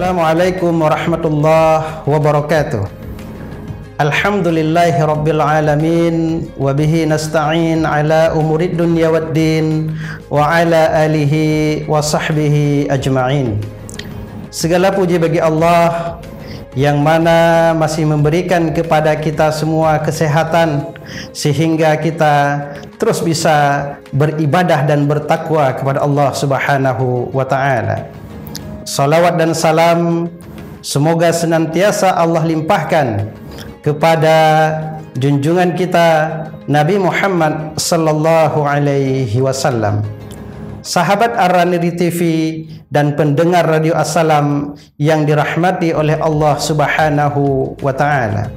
Assalamualaikum warahmatullahi wabarakatuh. Alhamdulillahi rabbil alamin, wa bihi nasta'in ala umurid dunya waddin, wa ala alihi wa sahbihi ajma'in. Segala puji bagi Allah yang mana masih memberikan kepada kita semua kesehatan sehingga kita terus bisa beribadah dan bertakwa kepada Allah Subhanahu wa taala. Salawat dan salam semoga senantiasa Allah limpahkan kepada junjungan kita Nabi Muhammad sallallahu alaihi wasallam. Sahabat Ar-Raniri TV dan pendengar Radio Assalam yang dirahmati oleh Allah Subhanahu wa taala.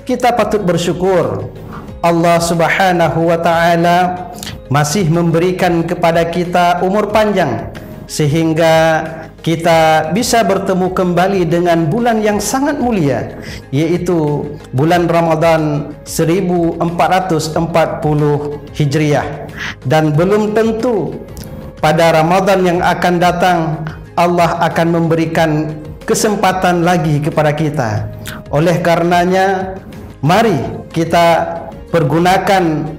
Kita patut bersyukur Allah Subhanahu wa taala masih memberikan kepada kita umur panjang sehingga kita bisa bertemu kembali dengan bulan yang sangat mulia, yaitu bulan Ramadan 1440 Hijriah. Dan belum tentu pada Ramadan yang akan datang Allah akan memberikan kesempatan lagi kepada kita. Oleh karenanya, mari kita pergunakan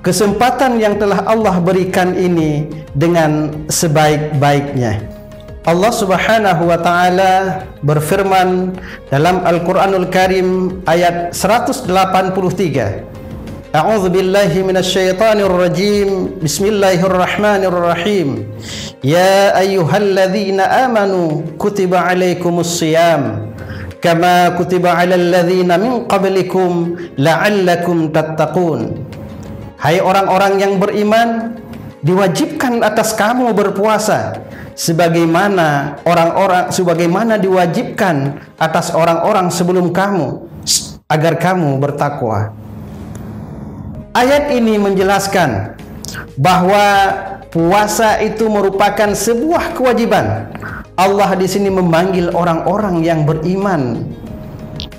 kesempatan yang telah Allah berikan ini dengan sebaik-baiknya. Allah Subhanahu wa taala berfirman dalam Al-Qur'anul Karim ayat 183. A'udzu billahi minasyaitonir rajim. Bismillahirrahmanirrahim. Ya ayyuhalladzina amanu kutiba 'alaikumus shiyam kama kutiba 'alal ladzina min qablikum la'allakum tattaqun. Hai orang-orang yang beriman, diwajibkan atas kamu berpuasa sebagaimana diwajibkan atas orang-orang sebelum kamu agar kamu bertakwa. Ayat ini menjelaskan bahwa puasa itu merupakan sebuah kewajiban. Allah di sini memanggil orang-orang yang beriman,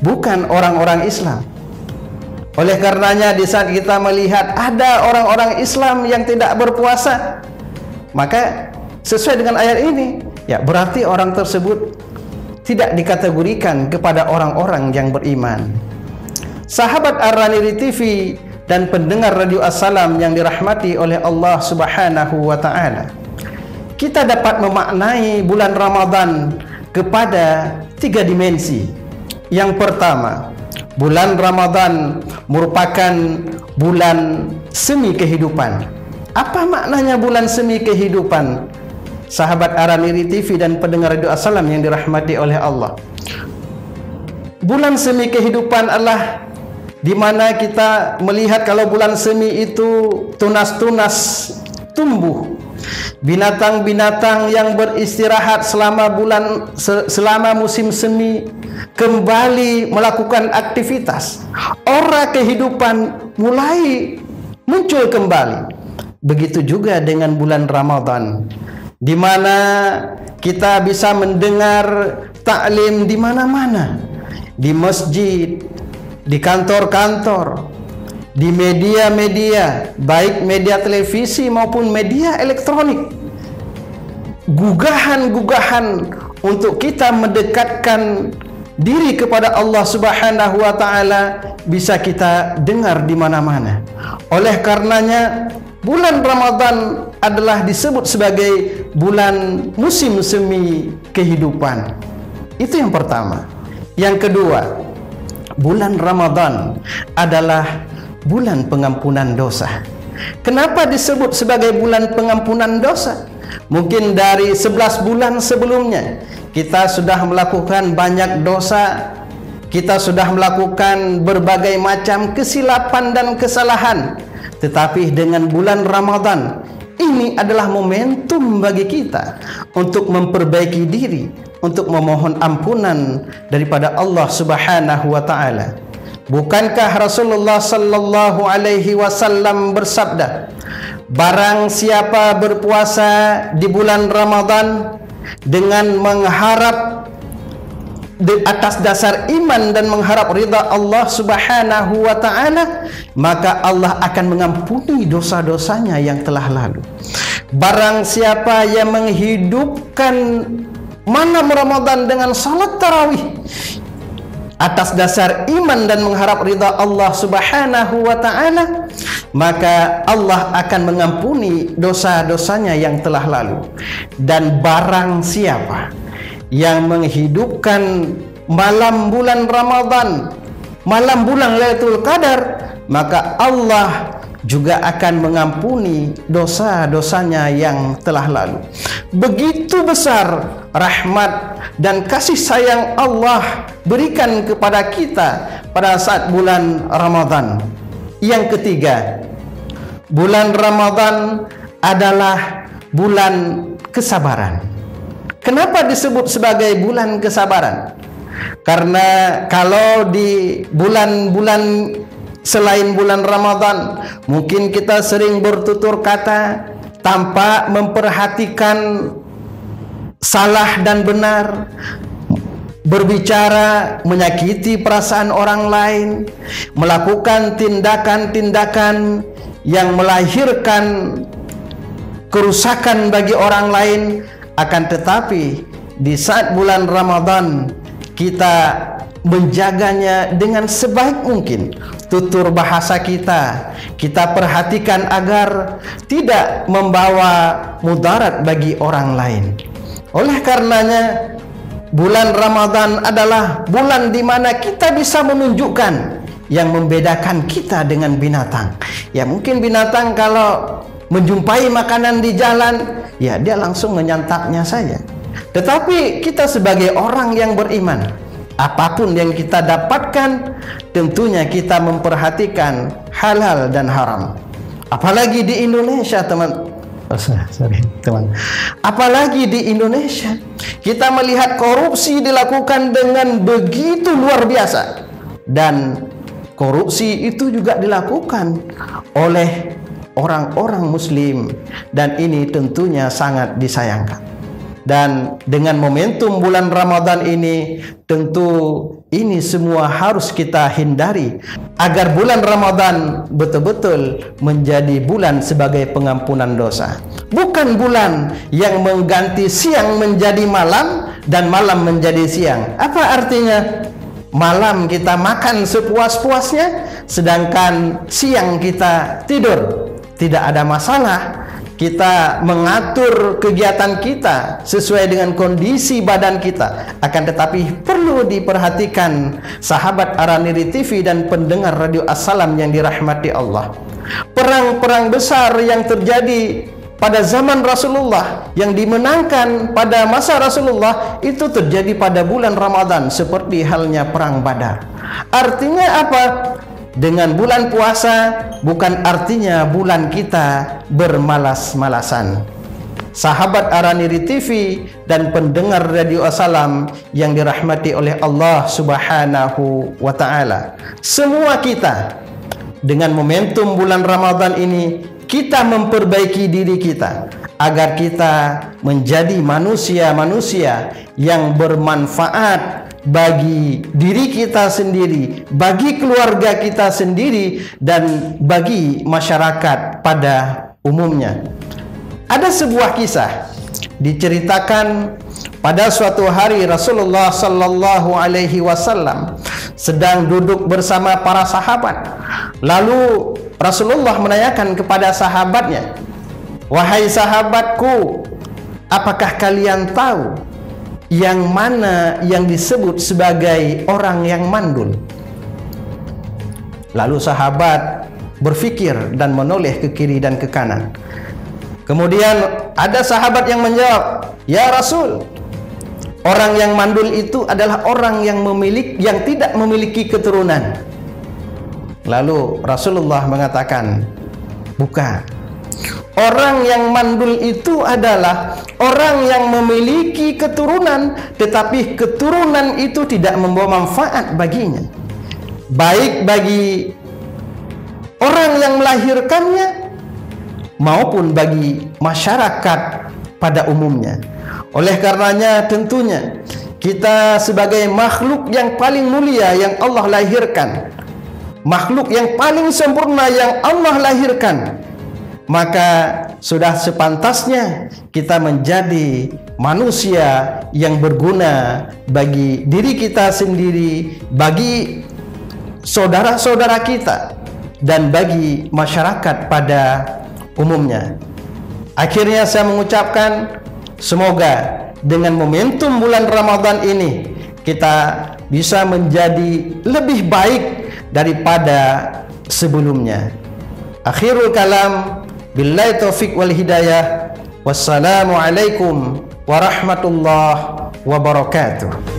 bukan orang-orang Islam. Oleh karenanya di saat kita melihat ada orang-orang Islam yang tidak berpuasa, maka sesuai dengan ayat ini, ya berarti orang tersebut tidak dikategorikan kepada orang-orang yang beriman. Sahabat Ar-Raniri TV dan pendengar Radio Assalam yang dirahmati oleh Allah Subhanahu wa taala, kita dapat memaknai bulan Ramadan kepada 3 dimensi. Yang pertama, bulan Ramadan merupakan bulan semi kehidupan. Apa maknanya bulan semi kehidupan? Sahabat Ar-Raniri TV dan pendengar Radio Assalam yang dirahmati oleh Allah, bulan semi kehidupan adalah di mana kita melihat kalau bulan semi itu tunas-tunas tumbuh, binatang-binatang yang beristirahat selama musim semi kembali melakukan aktivitas. Aura kehidupan mulai muncul kembali. Begitu juga dengan bulan Ramadan, di mana kita bisa mendengar taklim di mana-mana, di masjid, di kantor-kantor, di media-media, baik media televisi maupun media elektronik. Gugahan-gugahan untuk kita mendekatkan diri kepada Allah Subhanahu wa taala bisa kita dengar di mana-mana. Oleh karenanya, bulan Ramadan adalah disebut sebagai bulan musim semi kehidupan. Itu yang pertama. Yang kedua, bulan Ramadan adalah bulan pengampunan dosa. Kenapa disebut sebagai bulan pengampunan dosa? Mungkin dari 11 bulan sebelumnya kita sudah melakukan banyak dosa, kita sudah melakukan berbagai macam kesilapan dan kesalahan. Tetapi dengan bulan Ramadan ini adalah momentum bagi kita untuk memperbaiki diri, untuk memohon ampunan daripada Allah Subhanahu wa taala. Bukankah Rasulullah sallallahu alaihi wasallam bersabda, barang siapa berpuasa di bulan Ramadan dengan mengharap atas dasar iman dan mengharap ridha Allah Subhanahu wa taala, maka Allah akan mengampuni dosa-dosanya yang telah lalu. Barang siapa yang menghidupkan malam Ramadan dengan salat tarawih atas dasar iman dan mengharap ridha Allah Subhanahu wa ta'ala, maka Allah akan mengampuni dosa-dosanya yang telah lalu. Dan barang siapa yang menghidupkan malam bulan Ramadan, malam bulan Lailatul Qadar, maka Allah juga akan mengampuni dosa-dosanya yang telah lalu. Begitu besar rahmat dan kasih sayang Allah berikan kepada kita pada saat bulan Ramadan. Yang ketiga, bulan Ramadan adalah bulan kesabaran. Kenapa disebut sebagai bulan kesabaran? Karena kalau di bulan-bulan selain bulan Ramadan, mungkin kita sering bertutur kata tanpa memperhatikan salah dan benar, berbicara menyakiti perasaan orang lain, melakukan tindakan-tindakan yang melahirkan kerusakan bagi orang lain. Akan tetapi di saat bulan Ramadan kita menjaganya dengan sebaik mungkin. Tutur bahasa kita perhatikan agar tidak membawa mudarat bagi orang lain. Oleh karenanya, bulan Ramadan adalah bulan di mana kita bisa menunjukkan yang membedakan kita dengan binatang. Ya, mungkin binatang kalau menjumpai makanan di jalan, ya dia langsung menyantapnya saja. Tetapi kita sebagai orang yang beriman, apapun yang kita dapatkan, tentunya kita memperhatikan halal dan haram. Apalagi di Indonesia, teman. Apalagi di Indonesia, kita melihat korupsi dilakukan dengan begitu luar biasa. Dan korupsi itu juga dilakukan oleh orang-orang Muslim. Dan ini tentunya sangat disayangkan. Dan dengan momentum bulan Ramadan ini, tentu ini semua harus kita hindari agar bulan Ramadan betul-betul menjadi bulan sebagai pengampunan dosa. Bukan bulan yang mengganti siang menjadi malam dan malam menjadi siang. Apa artinya? Malam kita makan sepuas-puasnya, sedangkan siang kita tidur. Tidak ada masalah. Kita mengatur kegiatan kita sesuai dengan kondisi badan kita. Akan tetapi perlu diperhatikan sahabat Araniri TV dan pendengar Radio Assalam yang dirahmati Allah. Perang-perang besar yang terjadi pada zaman Rasulullah, yang dimenangkan pada masa Rasulullah, itu terjadi pada bulan Ramadan, seperti halnya perang Badar. Artinya apa? Dengan bulan puasa bukan artinya bulan kita bermalas-malasan. Sahabat Araniri TV dan pendengar Radio Assalam yang dirahmati oleh Allah Subhanahu wa ta'ala, semua kita dengan momentum bulan Ramadan ini, kita memperbaiki diri kita agar kita menjadi manusia-manusia yang bermanfaat bagi diri kita sendiri, bagi keluarga kita sendiri, dan bagi masyarakat pada umumnya. Ada sebuah kisah diceritakan pada suatu hari Rasulullah sallallahu alaihi wasallam sedang duduk bersama para sahabat. Lalu Rasulullah menanyakan kepada sahabatnya, "Wahai sahabatku, apakah kalian tahu yang mana yang disebut sebagai orang yang mandul?" Lalu sahabat berfikir dan menoleh ke kiri dan ke kanan. Kemudian ada sahabat yang menjawab, "Ya Rasul, orang yang mandul itu adalah orang yang tidak memiliki keturunan." Lalu Rasulullah mengatakan, "Bukan. Orang yang mandul itu adalah orang yang memiliki keturunan, tetapi keturunan itu tidak membawa manfaat baginya, baik bagi orang yang melahirkannya maupun bagi masyarakat pada umumnya." Oleh karenanya tentunya kita sebagai makhluk yang paling mulia yang Allah lahirkan, makhluk yang paling sempurna yang Allah lahirkan, maka sudah sepantasnya kita menjadi manusia yang berguna bagi diri kita sendiri, bagi saudara-saudara kita, dan bagi masyarakat pada umumnya. Akhirnya saya mengucapkan, semoga dengan momentum bulan Ramadan ini kita bisa menjadi lebih baik daripada sebelumnya. Akhirul kalam, billahi taufiq wal hidayah. Wassalamualaikum warahmatullahi wabarakatuh.